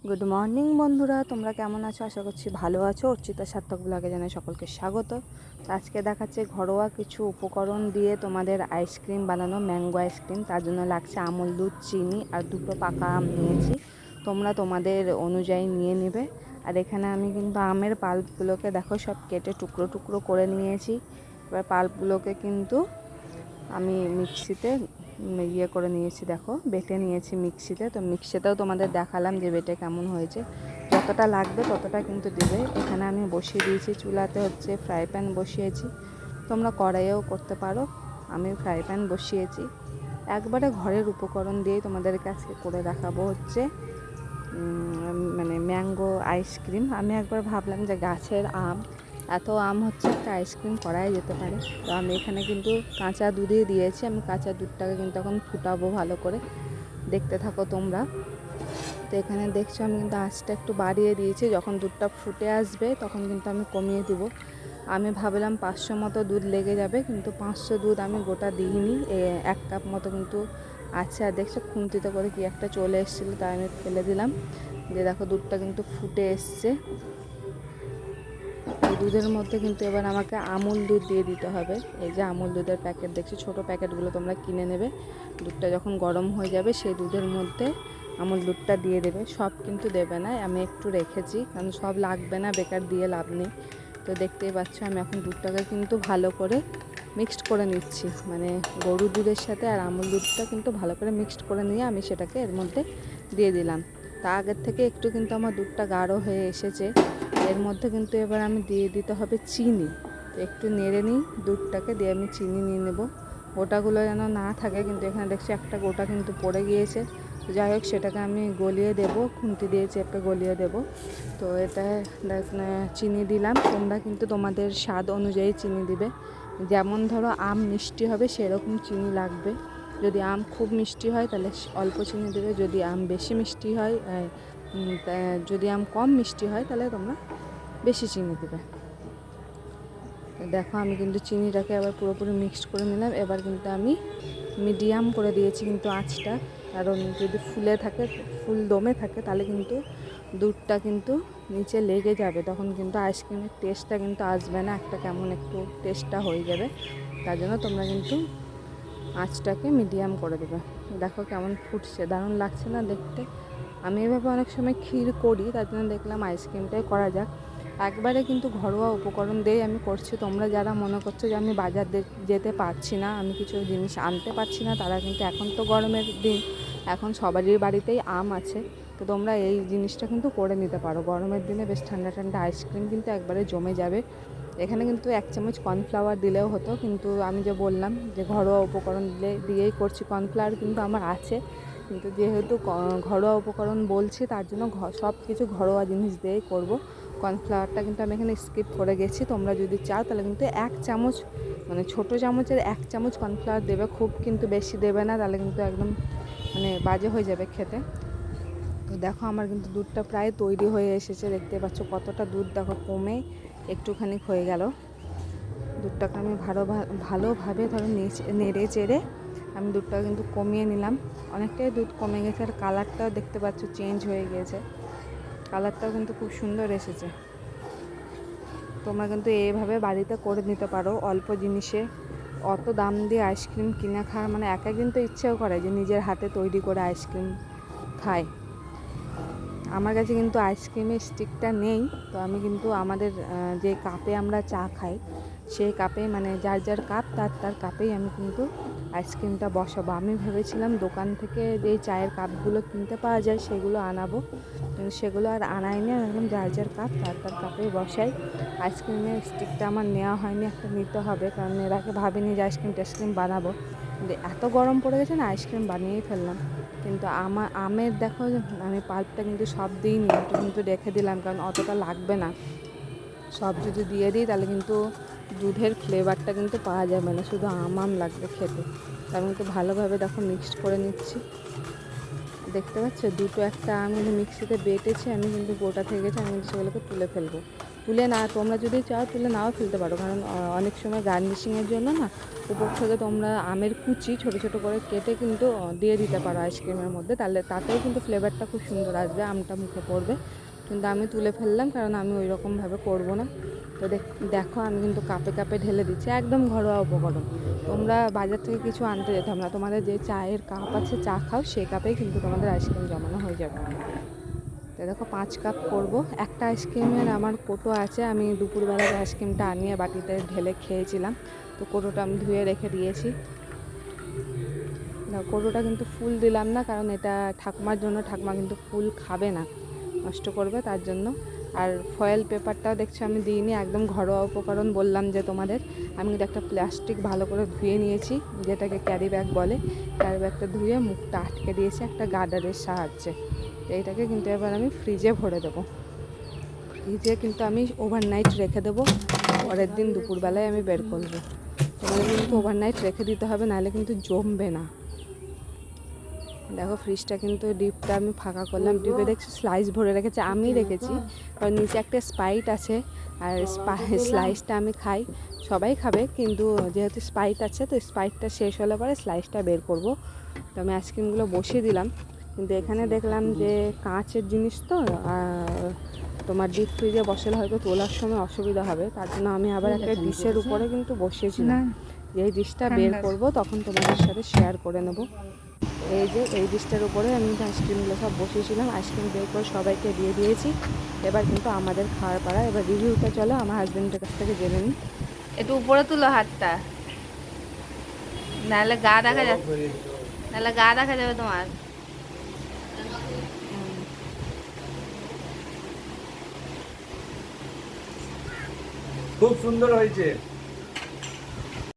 Good morning বন্ধুরা, তোমরা কেমন আছো? আশা করছি ভালো আছো। অর্চিতা সার্থক ব্লগে জানাই সকলকে স্বাগত। আজকে দেখাচ্ছে ঘরোয়া কিছু উপকরণ দিয়ে তোমাদের আইসক্রিম বানানো, ম্যাঙ্গো আইসক্রিম। তার জন্য লাগছে আমুল দুধ, চিনি আর দুটো পাকা আম নিয়েছি। তোমরা তোমাদের অনুযায়ী নিয়ে নেবে। আর এখানে আমি কিন্তু আমের পাল্পগুলোকে দেখো সব কেটে টুকরো টুকরো করে নিয়েছি। এবার পাল্পগুলোকে কিন্তু আমি মিক্সিতে করে নিয়েছি, দেখো বেটে নিয়েছি মিক্সিতে। তো মিক্সিতেও তোমাদের দেখালাম যে বেটে কেমন হয়েছে। যতটা লাগবে ততটা কিন্তু দেবে। এখানে আমি বসিয়ে দিয়েছি চুলাতে, হচ্ছে ফ্রাই প্যান বসিয়েছি। তোমরা কড়াইয়েও করতে পারো, আমি ফ্রাই প্যান বসিয়েছি। একবারে ঘরের উপকরণ দিয়েই তোমাদেরকে আজকে করে দেখাবো হচ্ছে মানে ম্যাঙ্গো আইসক্রিম। আমি একবার ভাবলাম যে গাছের আম, এত আম হচ্ছে, একটা আইসক্রিম করাই যেতে পারে। তো আমি এখানে কিন্তু কাঁচা দুধই দিয়েছি। আমি কাঁচা দুধটাকে কিন্তু এখন ফুটাবো ভালো করে, দেখতে থাকো তোমরা। তো এখানে দেখছো আমি কিন্তু আঁচটা একটু বাড়িয়ে দিয়েছি। যখন দুধটা ফুটে আসবে তখন কিন্তু আমি কমিয়ে দিব। আমি ভাবলাম 500 মতো দুধ লেগে যাবে, কিন্তু 500 দুধ আমি গোটা দিইনি, 1 কাপ মতো কিন্তু আছে। আর দেখছো খুন্তিতে করে কি একটা চলে এসেছিলো, তাই আমি ফেলে দিলাম। যে দেখো দুধটা কিন্তু ফুটে এসছে। এই দুধের মধ্যে কিন্তু এবার আমাকে আমুল দুধ দিয়ে দিতে হবে। এই যে আমুল দুধের প্যাকেট দেখছি, ছোটো প্যাকেটগুলো তোমরা কিনে নেবে। দুধটা যখন গরম হয়ে যাবে সেই দুধের মধ্যে আমুল দুধটা দিয়ে দেবে। সব কিন্তু দেবে না, আমি একটু রেখেছি, কারণ সব লাগবে না, বেকার দিয়ে লাভ নেই। তো দেখতেই পাচ্ছ আমি এখন দুধটাকে কিন্তু ভালো করে মিক্সড করে নিচ্ছি। মানে গরুর দুধের সাথে আর আমুল দুধটা কিন্তু ভালো করে মিক্সড করে নিয়ে আমি সেটাকে এর মধ্যে দিয়ে দিলাম। তা আগের থেকে একটু কিন্তু আমার দুধটা গাঢ় হয়ে এসেছে। এর মধ্যে কিন্তু এবার আমি দিয়ে দিতে হবে চিনি। তো একটু নেড়ে নিই দুধটাকে, দিয়ে আমি চিনি নিয়ে নেব। গোটাগুলো যেন না থাকে, কিন্তু এখানে দেখছি একটা গোটা কিন্তু পড়ে গিয়েছে। তো যাই হোক সেটাকে আমি গলিয়ে দেবো, খুন্তি দিয়ে চেপে গলিয়ে দেবো। তো এটা চিনি দিলাম। তোমরা কিন্তু তোমাদের স্বাদ অনুযায়ী চিনি দিবে। যেমন ধরো আম মিষ্টি হবে সেরকম চিনি লাগবে। যদি আম খুব মিষ্টি হয় তাহলে অল্প চিনি দেবে, যদি আম বেশি মিষ্টি হয়, যদি আম কম মিষ্টি হয় তাহলে তোমরা বেশি চিনি দেবে। দেখো আমি কিন্তু চিনিটাকে আবার পুরোপুরি মিক্সড করে নিলাম। এবার কিন্তু আমি মিডিয়াম করে দিয়েছি কিন্তু আঁচটা, কারণ যদি ফুল দমে থাকে তাহলে কিন্তু দুধটা কিন্তু নিচে লেগে যাবে, তখন কিন্তু আইসক্রিমের টেস্টটা কিন্তু আসবে না, একটা কেমন একটু টেস্টটা হয়ে যাবে। তার জন্য তোমরা কিন্তু আঁচটাকে মিডিয়াম করে দেবে। দেখো কেমন ফুটছে, দারুণ লাগছে না দেখতে? আমি এভাবে অনেক সময় ক্ষীর করি, তার জন্য দেখলাম আইসক্রিমটাই করা যাক। একবারে কিন্তু ঘরোয়া উপকরণ দিয়েই আমি করছি। তোমরা যারা মনে করছো যে আমি বাজার যেতে পারছি না, আমি কিছু জিনিস আনতে পারছি না, তারা কিন্তু, এখন তো গরমের দিন, এখন সবারই বাড়িতেই আম আছে, তো তোমরা এই জিনিসটা কিন্তু করে নিতে পারো। গরমের দিনে বেশ ঠান্ডা ঠান্ডা আইসক্রিম কিন্তু একবারে জমে যাবে। এখানে কিন্তু 1 চামচ কর্নফ্লাওয়ার দিলেও হতো, কিন্তু আমি যে বললাম যে ঘরোয়া উপকরণ দিয়েই করছি, কর্নফ্লাওয়ার কিন্তু আমার আছে, কিন্তু যেহেতু ঘরোয়া উপকরণ বলছি তার জন্য সব কিছু ঘরোয়া জিনিস দিয়েই করব। কর্নফ্লাওয়ারটা কিন্তু আমি এখানে স্কিপ করে গেছি। তোমরা যদি চাও তাহলে কিন্তু 1 চামচ, মানে ছোটো চামচের 1 চামচ কর্নফ্লাওয়ার দেবে, খুব কিন্তু বেশি দেবে না, তাহলে কিন্তু একদম মানে বাজে হয়ে যাবে খেতে। তো দেখো আমার কিন্তু দুধটা প্রায় তৈরি হয়ে এসেছে, দেখতে পাচ্ছ কতটা দুধ দেখো কমে একটুখানি হয়ে গেল। দুধটাকে আমি ভালোভাবে ধরো নেড়ে চেড়ে আমি দুধটা কিন্তু কমিয়ে নিলাম। অনেকটাই দুধ কমে গেছে, আর কালারটাও দেখতে পাচ্ছ চেঞ্জ হয়ে গিয়েছে, কালারটাও কিন্তু খুব সুন্দর এসেছে। তোমরা কিন্তু এইভাবে বাড়িতে করে নিতে পারো অল্প জিনিসে। অত দাম দিয়ে আইসক্রিম কিনে খাওয়া, মানে এক একদিন তো ইচ্ছেও করে যে নিজের হাতে তৈরি করে আইসক্রিম খায়। আমার কাছে কিন্তু আইসক্রিমের স্টিকটা নেই, তো আমি কিন্তু আমাদের যে কাপে আমরা চা খাই সেই কাপে, মানে যার যার কাপ তার কাপেই আমি কিন্তু আইসক্রিমটা বসাবো। আমি ভেবেছিলাম দোকান থেকে যেই চায়ের কাপগুলো কিনতে পাওয়া যায় সেগুলো আনাবো, কিন্তু সেগুলো আর আনাইনি। আমি একদম যার যার কাপ তার কাপেই বসাই। আইসক্রিমের স্টিকটা আমার নেওয়া হয়নি, একটা নিতে হবে, কারণ এর আগে ভাবিনি যে আইসক্রিম বানাবো। এত গরম পড়ে গেছে না, আইসক্রিম বানিয়েই ফেললাম। কিন্তু আমের দেখো আমি পাল্পটা কিন্তু সব দিইনি, একটু কিন্তু রেখে দিলাম, কারণ অতটা লাগবে না। সব যদি দিয়ে দিই তাহলে কিন্তু দুধের ফ্লেভারটা কিন্তু পাওয়া যাবে না, শুধু আম লাগবে খেতে। তার মধ্যে ভালোভাবে দেখো মিক্সড করে নিচ্ছি। দেখতে পাচ্ছ দুটো একটা আমি মিক্সিতে বেটেছি, আমি কিন্তু গোটা থেকে গেছে, আমি কিন্তু সেগুলোকে তুলে ফেলবো। তুলে না, তোমরা যদি চাও তুলে নাও ফেলতে পারো, কারণ অনেক সময় গার্নিশিংয়ের জন্য না উপর থেকে তোমরা আমের কুচি ছোটো ছোটো করে কেটে কিন্তু দিয়ে দিতে পারো আইসক্রিমের মধ্যে, তাহলে তাতেও কিন্তু ফ্লেভারটা খুব সুন্দর আসবে, আমটা মুখে পড়বে। কিন্তু আমি তুলে ফেললাম কারণ আমি ওই রকমভাবে করবো না। তো দেখো আমি কিন্তু কাপে কাপে ঢেলে দিচ্ছি, একদম ঘরোয়া উপকরণ। তোমরা বাজার থেকে কিছু আনতে যেতে হবে না, তোমাদের যে চায়ের কাপ আছে, চা খাও সেই কাপেই কিন্তু তোমাদের আইসক্রিম জমানো হয়ে যাবে। তো দেখো 5 কাপ করব। একটা আইসক্রিমের আমার কোটো আছে, আমি দুপুরবেলার আইসক্রিমটা আনিয়ে বাটিতে ঢেলে খেয়েছিলাম, তো কোটোটা আমি ধুয়ে রেখে দিয়েছি। কোটোটা কিন্তু ফুল দিলাম না, কারণ এটা ঠাকুমার জন্য, ঠাকুমা কিন্তু ফুল খাবে না, নষ্ট করবে, তার জন্য। আর ফয়েল পেপারটাও দেখছো আমি দিইনি, একদম ঘরোয়া উপকরণ বললাম যে তোমাদের। আমি কিন্তু একটা প্লাস্টিক ভালো করে ধুয়ে নিয়েছি, যেটাকে ক্যারি ব্যাগ বলে, ক্যারি ব্যাগটা ধুয়ে মুখটা আটকে দিয়েছি একটা গার্ডারের সাহায্যে। এইটাকে কিন্তু এবার আমি ফ্রিজে ভরে দেবো। ফ্রিজে কিন্তু আমি ওভারনাইট রেখে দেবো, পরের দিন দুপুরবেলায় আমি বের করবো। তোমাদের কিন্তু ওভারনাইট রেখে দিতে হবে, নাহলে কিন্তু জমবে না। দেখো ফ্রিজটা কিন্তু ডিপটা আমি ফাঁকা করলাম, ডিপে দেখছি স্লাইস ভরে রেখেছে, আমি রেখেছি, কারণ নিচে একটা স্প্রাইট আছে, আর স্লাইসটা আমি খাই, সবাই খাবে, কিন্তু যেহেতু স্প্রাইট আছে তো স্প্রাইটটা শেষ হলে পরে স্লাইসটা বের করব। তো আমি আইসক্রিমগুলো বসিয়ে দিলাম, কিন্তু এখানে দেখলাম যে কাঁচের জিনিস তো তোমার ডিপ ফ্রিজে বসালে হয়তো তোলার সময় অসুবিধা হবে, তার জন্য আমি আবার একটা ডিশের উপরে কিন্তু বসিয়েছিলাম, যেই ডিশটা বের করব তখন তোমাদের সাথে শেয়ার করে নেব। এই যে এই ডিশটার উপরে আমি আইসক্রিমগুলো সব বসিয়েছিলাম, আইসক্রিম বের করে সবাইকে দিয়ে দিয়েছি। এবার কিন্তু আমাদের খাওয়ার পাড়া, এবার রিভিউটা চলো আমার হাজবেন্ডের কাছ থেকে জেনে নিই। একটু উপরে তুলো হাতটা, নাহলে গা দেখা যাচ্ছে, নাহলে গা দেখা যাবে তোমার। খুব সুন্দর হয়েছে।